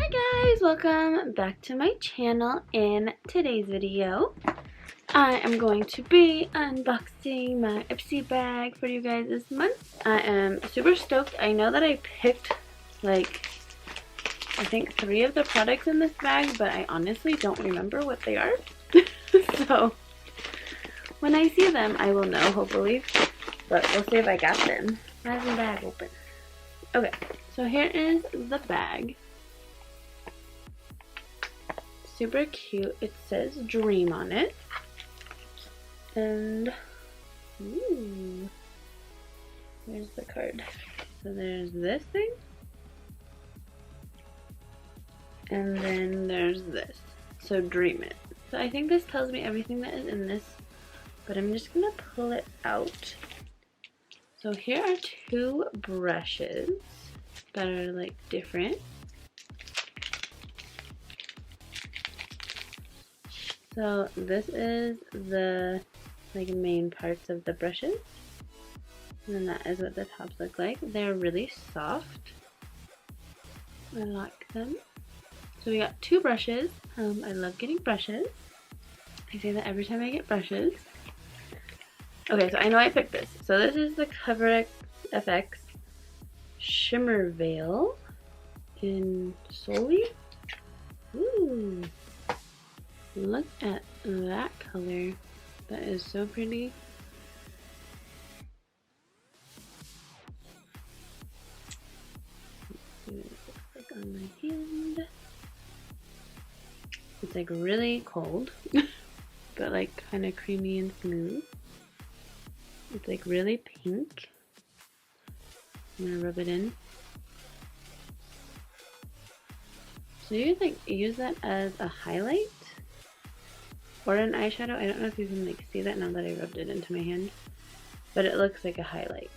Hi guys, welcome back to my channel. In today's video, I am going to be unboxing my Ipsy bag for you guys this month. I am super stoked. I know that I picked I think 3 of the products in this bag, but I honestly don't remember what they are. So when I see them, I will know, hopefully. But we'll see if I got them. Why is the bag open? Okay, so here is the bag. Super cute. It says Dream on it. And ooh, here's the card. So there's this thing. And then there's this. So Dream It. So I think this tells me everything that is in this, but I'm just gonna pull it out. So here are 2 brushes that are like different. So this is the main parts of the brushes, and then that is what the tops look like. They're really soft. I like them. So we got 2 brushes. I love getting brushes. I say that every time I get brushes. Okay, so I know I picked this. So this is the Cover FX Shimmer Veil in Soli. Ooh. Look at that color. That is so pretty. Let's see what it looks like on my hand. It's like really cold, but like kind of creamy and smooth. It's like really pink. I'm gonna rub it in. So you like use that as a highlight or an eyeshadow. I don't know if you can like see that now that I rubbed it into my hand, but it looks like a highlight.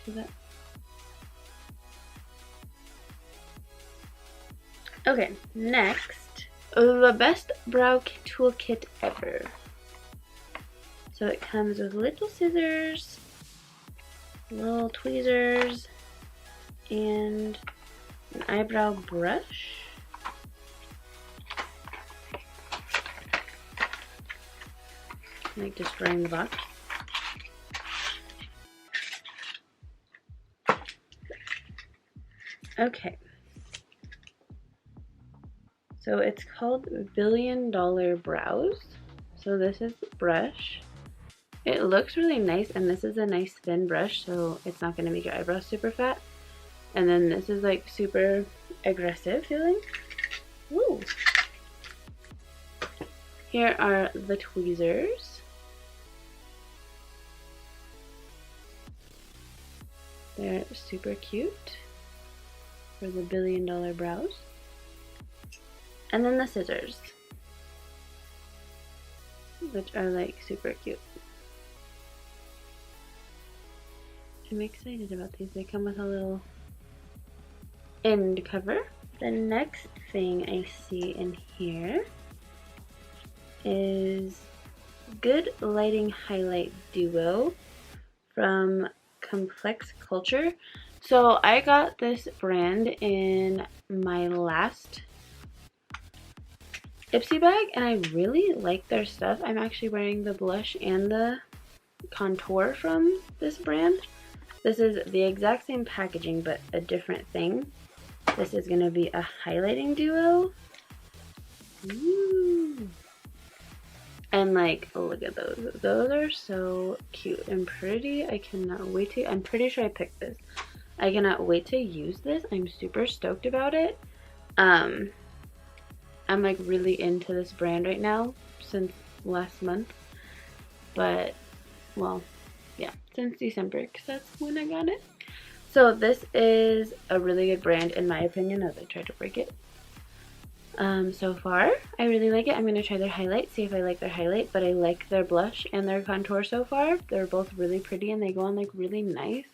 See that? Okay, next, the best brow toolkit ever. So it comes with little scissors, little tweezers, and an eyebrow brush. Like destroying the box. Okay. So it's called $1 Billion Brows. So this is the brush. It looks really nice, and this is a nice thin brush, so it's not going to make your eyebrows super fat. And then this is like super aggressive feeling. Woo! Here are the tweezers. They're super cute for the $1 billion brows. And then the scissors, which are like super cute. I'm excited about these. They come with a little end cover. The next thing I see in here is Good Lighting Highlight Duo from Complex Culture. So I got this brand in my last Ipsy bag, and I really like their stuff. I'm actually wearing the blush and the contour from this brand. This is the exact same packaging, but a different thing. This is going to be a highlighting duo. Ooh. And like, look at those. Those are so cute and pretty. I cannot wait to, I'm pretty sure I picked this. I cannot wait to use this. I'm super stoked about it. I'm like really into this brand right now since last month. But, well, yeah, since December, because that's when I got it. So this is a really good brand in my opinion, as I tried to break it. So far, I really like it. I'm going to try their highlight, see if I like their highlight, but I like their blush and their contour so far. They're both really pretty and they go on like really nice.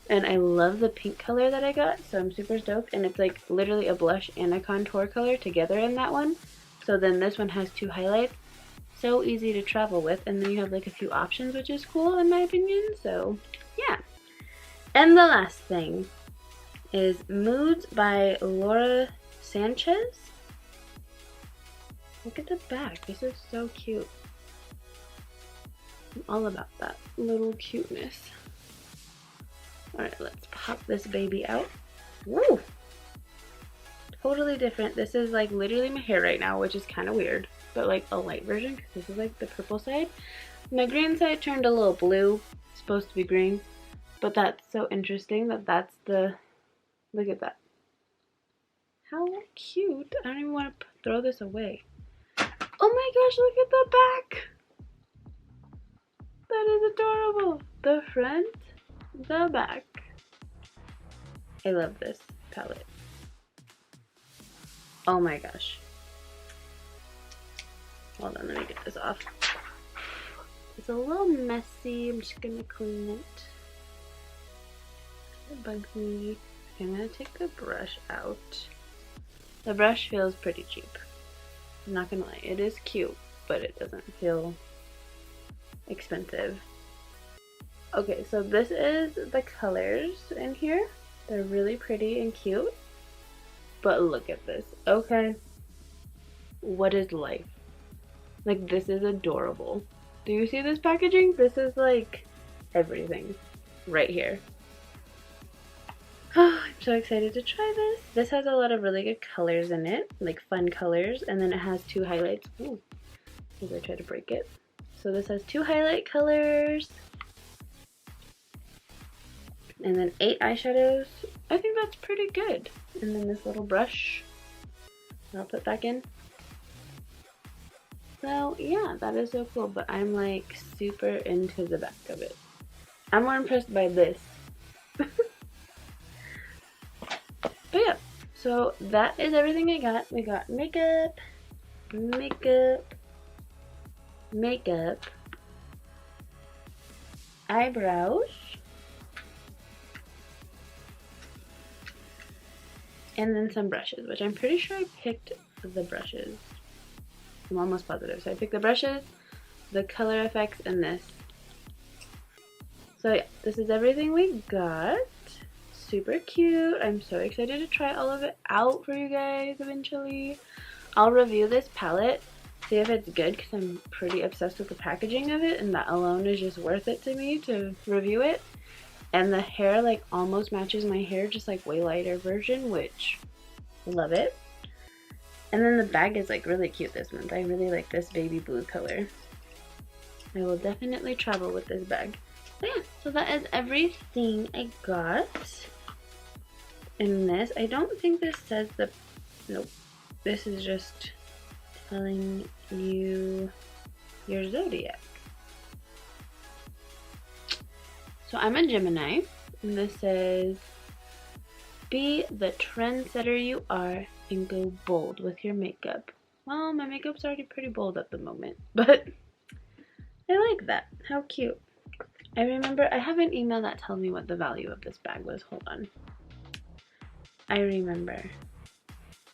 And I love the pink color that I got, so I'm super stoked. And it's like literally a blush and a contour color together in that one. So then this one has 2 highlights. So easy to travel with, and then you have like a few options, which is cool in my opinion. So yeah. And the last thing is Moods by Laura Sanchez. Look at the back. This is so cute. I'm all about that little cuteness. Alright, let's pop this baby out. Woo! Totally different. This is like literally my hair right now, which is kind of weird. But like a light version, because this is like the purple side. My green side turned a little blue. It's supposed to be green. But that's so interesting that that's the... Look at that. How cute. I don't even want to throw this away. Oh my gosh, look at the back. That is adorable. The front, the back. I love this palette. Oh my gosh. Hold on, let me get this off. It's a little messy. I'm just gonna clean it. It bugs me. Okay, I'm gonna take the brush out. The brush feels pretty cheap. I'm not gonna lie, it is cute, but it doesn't feel expensive. Okay, so this is the colors in here. They're really pretty and cute. But look at this. Okay. What is life? Like, this is adorable. Do you see this packaging? This is like everything right here. Oh, I'm so excited to try this. This has a lot of really good colors in it, like fun colors, and then it has 2 highlights. Ooh, as I try to break it. So this has 2 highlight colors, and then 8 eyeshadows. I think that's pretty good. And then this little brush I'll put back in. So yeah, that is so cool, but I'm like super into the back of it. I'm more impressed by this. But yeah, so that is everything I got. We got makeup, eyebrows, and then some brushes, which I'm pretty sure I picked the brushes. I'm almost positive. So I picked the brushes, the color effects, and this. So yeah, this is everything we got. Super cute. I'm so excited to try all of it out for you guys eventually. I'll review this palette, see if it's good, because I'm pretty obsessed with the packaging of it, and that alone is just worth it to me to review it. And the hair like almost matches my hair, just like way lighter version, which love it. And then the bag is like really cute this month. I really like this baby blue color. I will definitely travel with this bag. But yeah, so that is everything I got in this. I don't think this says the... Nope. This is just telling you your zodiac. So I'm a Gemini, and this says, be the trendsetter you are and go bold with your makeup. Well, my makeup's already pretty bold at the moment, but I like that. How cute. I remember I have an email that tells me what the value of this bag was. Hold on. I remember.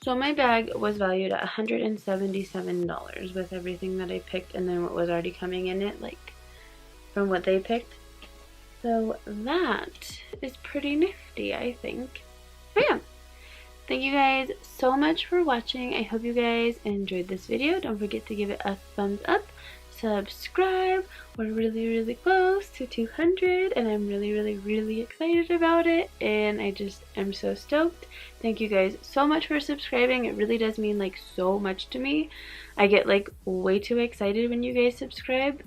So my bag was valued at $177 with everything that I picked and then what was already coming in it, like from what they picked. So that is pretty nifty, I think. But yeah, thank you guys so much for watching. I hope you guys enjoyed this video. Don't forget to give it a thumbs up, subscribe. We're really close to 200 and I'm really excited about it, and I just am so stoked. Thank you guys so much for subscribing. It really does mean like so much to me. I get like way too excited when you guys subscribe.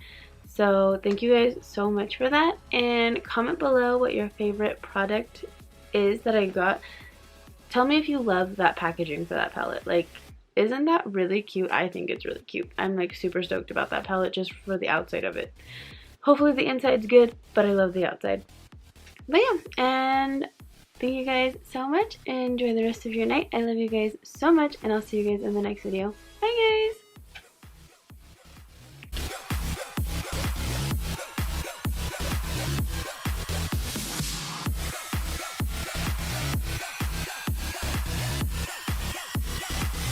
So thank you guys so much for that, and comment below what your favorite product is that I got. Tell me if you love that packaging for that palette. Like, isn't that really cute? I think it's really cute. I'm like super stoked about that palette just for the outside of it. Hopefully the inside's good, but I love the outside. But yeah, and thank you guys so much. Enjoy the rest of your night. I love you guys so much, and I'll see you guys in the next video. Bye guys!